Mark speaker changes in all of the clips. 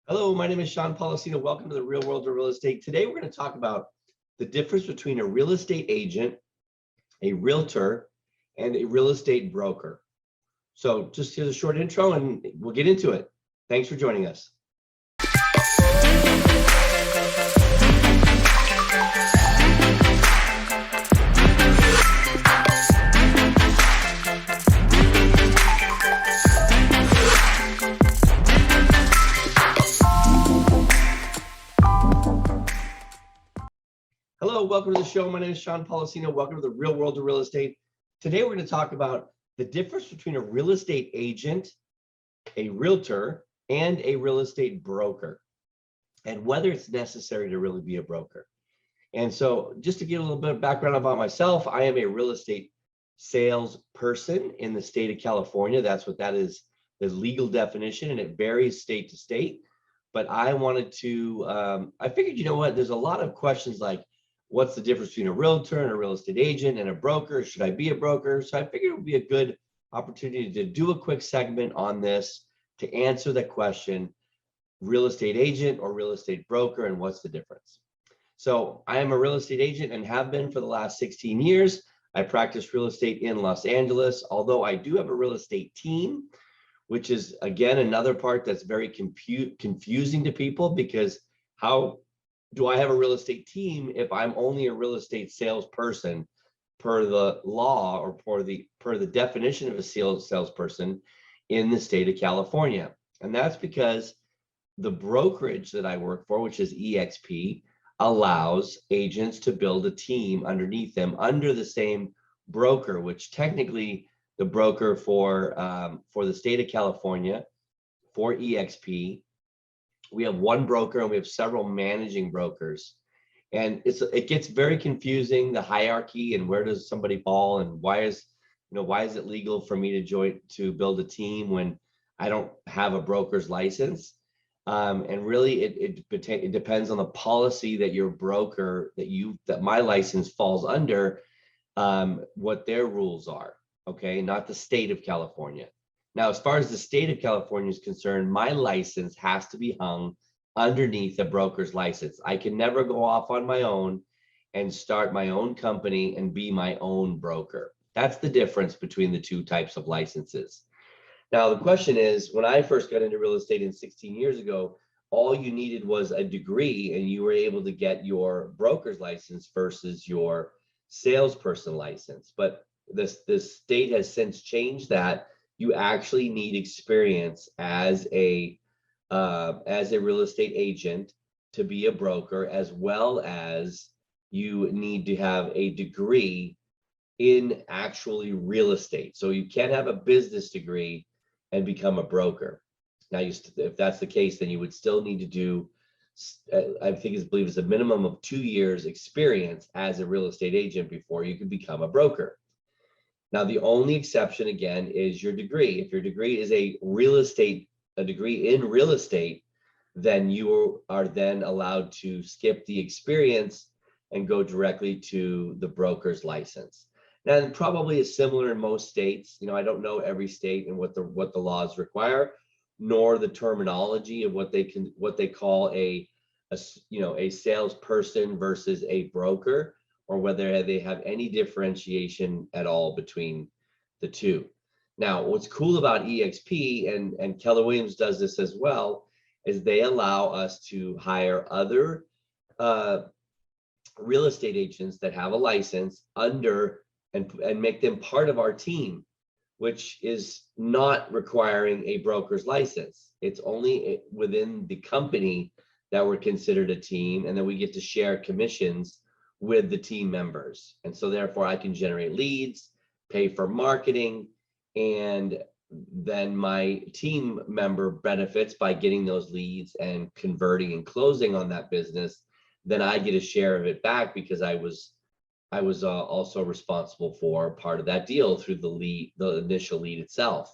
Speaker 1: Hello, my name is Sean Poliseno. Welcome to the Real World of Real Estate. Today, we're going to talk about the difference between a real estate agent, a realtor, and a real estate broker. So just here's a short intro and we'll get into it. Thanks for joining us. Hello, welcome to the show. My name is Sean Poliseno. Welcome to the Real World of Real Estate. Today, we're going to talk about the difference between a real estate agent, a realtor, and a real estate broker, and whether it's necessary to really be a broker. And so just to give a little bit of background about myself, I am a real estate salesperson in the state of California. That's what that is, the legal definition, and it varies state to state. But I wanted to, I figured, you know what, there's a lot of questions like, what's the difference between a realtor and a real estate agent and a broker? Should I be a broker? So I figured it would be a good opportunity to do a quick segment on this to answer that question, real estate agent or real estate broker, and what's the difference? So I am a real estate agent and have been for the last 16 years. I practice real estate in Los Angeles, although I do have a real estate team, which is, again, another part that's very confusing to people, because how do I have a real estate team if I'm only a real estate salesperson per the law, or per the definition of a salesperson in the state of California? And that's because the brokerage that I work for, which is EXP, allows agents to build a team underneath them under the same broker, which technically the broker for the state of California, for EXP, we have one broker and we have several managing brokers. And it gets very confusing, the hierarchy and where does somebody fall, and why is it legal for me to build a team when I don't have a broker's license? And really it depends on the policy that your broker, that my license falls under, what their rules are, okay? Not the state of California. Now, as far as the state of California is concerned, my license has to be hung underneath a broker's license. I can never go off on my own and start my own company and be my own broker. That's the difference between the two types of licenses. Now, the question is, when I first got into real estate 16 years ago, all you needed was a degree and you were able to get your broker's license versus your salesperson license. But the state has since changed that. You actually need experience as a real estate agent to be a broker, as well as you need to have a degree in actually real estate. So you can't have a business degree and become a broker. Now, if that's the case, then you would still need to do, I believe it's a minimum of 2 years experience as a real estate agent before you can become a broker. Now, the only exception, again, is your degree. If your degree is a degree in real estate, then you are then allowed to skip the experience and go directly to the broker's license. Now, it probably is similar in most states. I don't know every state and what the laws require, nor the terminology of what they call a salesperson versus a broker, or whether they have any differentiation at all between the two. Now, what's cool about EXP, and Keller Williams does this as well, is they allow us to hire other real estate agents that have a license under and make them part of our team, which is not requiring a broker's license. It's only within the company that we're considered a team, and then we get to share commissions with the team members. And so therefore I can generate leads, pay for marketing, and then my team member benefits by getting those leads and converting and closing on that business. Then I get a share of it back because I was also responsible for part of that deal through the initial lead itself.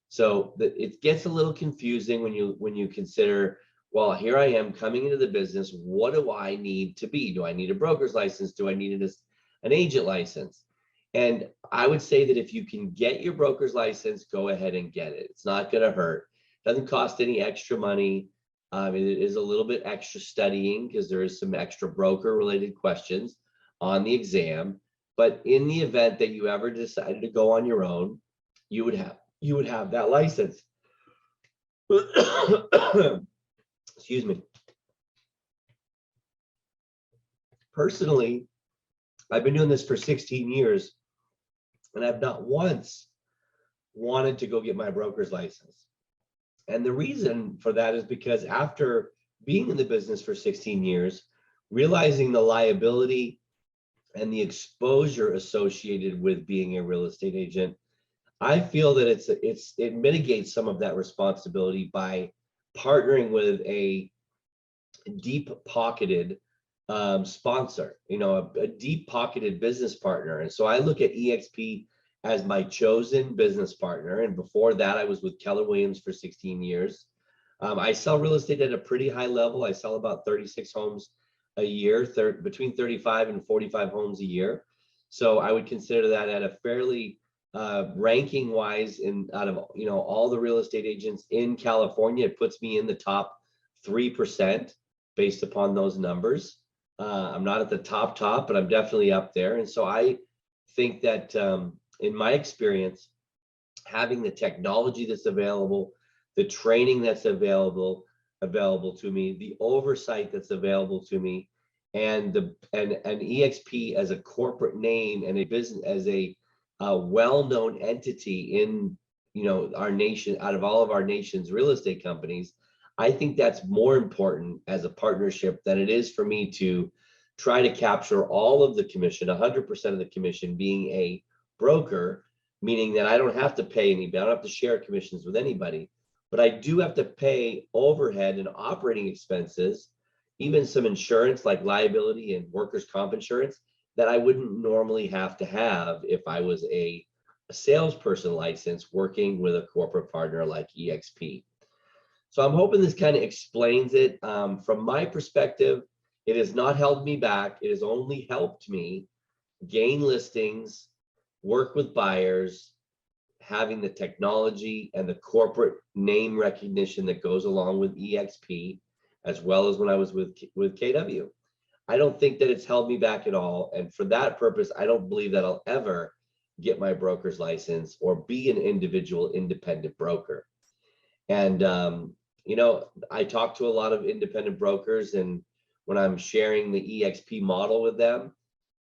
Speaker 1: So it gets a little confusing when you consider, well, here I am coming into the business. What do I need to be? Do I need a broker's license? Do I need an agent license? And I would say that if you can get your broker's license, go ahead and get it. It's not going to hurt. It doesn't cost any extra money. It is a little bit extra studying because there is some extra broker related questions on the exam. But in the event that you ever decided to go on your own, you would have that license. Excuse me. Personally, I've been doing this for 16 years, and I've not once wanted to go get my broker's license. And the reason for that is because after being in the business for 16 years, realizing the liability and the exposure associated with being a real estate agent, I feel that it mitigates some of that responsibility by partnering with a deep-pocketed sponsor, a deep-pocketed business partner. And so I look at EXP as my chosen business partner. And before that, I was with Keller Williams for 16 years. I sell real estate at a pretty high level. I sell about 36 homes a year, between 35 and 45 homes a year. So I would consider that at a fairly ranking wise out of all the real estate agents in California, it puts me in the top 3% based upon those numbers. I'm not at the top, but I'm definitely up there. And so I think that in my experience, having the technology that's available, the training that's available to me, the oversight that's available to me, and EXP as a corporate name and a business as a well-known entity in our nation, out of all of our nation's real estate companies, I think that's more important as a partnership than it is for me to try to capture all of the commission, 100% of the commission, being a broker, meaning that I don't have to pay anybody, I don't have to share commissions with anybody, but I do have to pay overhead and operating expenses, even some insurance like liability and workers' comp insurance that I wouldn't normally have to have if I was a salesperson license working with a corporate partner like EXP. So I'm hoping this kind of explains it. From my perspective, it has not held me back. It has only helped me gain listings, work with buyers, having the technology and the corporate name recognition that goes along with EXP, as well as when I was with KW. I don't think that it's held me back at all. And for that purpose, I don't believe that I'll ever get my broker's license or be an individual independent broker. And, I talk to a lot of independent brokers, and when I'm sharing the EXP model with them,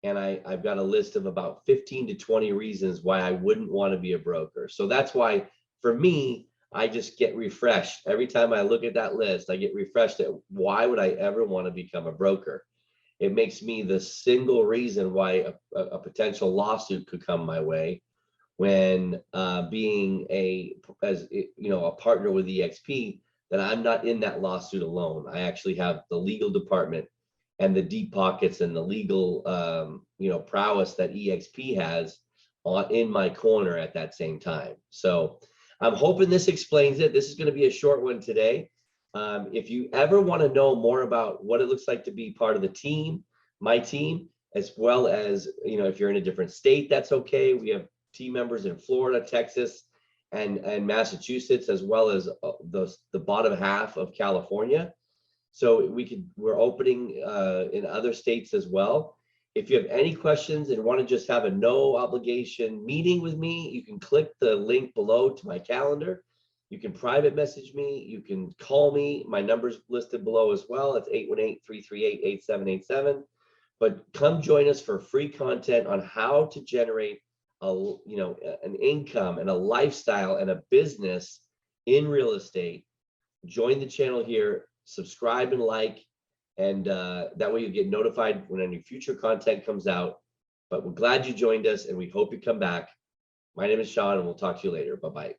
Speaker 1: and I've got a list of about 15 to 20 reasons why I wouldn't want to be a broker. So that's why, for me, I just get refreshed. Every time I look at that list, I get refreshed at why would I ever want to become a broker? It makes me the single reason why a potential lawsuit could come my way when being a partner with EXP, that I'm not in that lawsuit alone. I actually have the legal department and the deep pockets and the legal prowess that EXP has in my corner at that same time. So I'm hoping this explains it. This is going to be a short one today. If you ever want to know more about what it looks like to be part of the team, my team, as well as, if you're in a different state, that's okay. We have team members in Florida, Texas, and Massachusetts, as well as the bottom half of California. So we're opening in other states as well. If you have any questions and want to just have a no obligation meeting with me, you can click the link below to my calendar. You can private message me. You can call me. My number's listed below as well. It's 818-338-8787. But come join us for free content on how to generate an income and a lifestyle and a business in real estate. Join the channel here, subscribe and like, and that way you get notified when any future content comes out. But we're glad you joined us, and we hope you come back. My name is Sean, and we'll talk to you later. Bye-bye.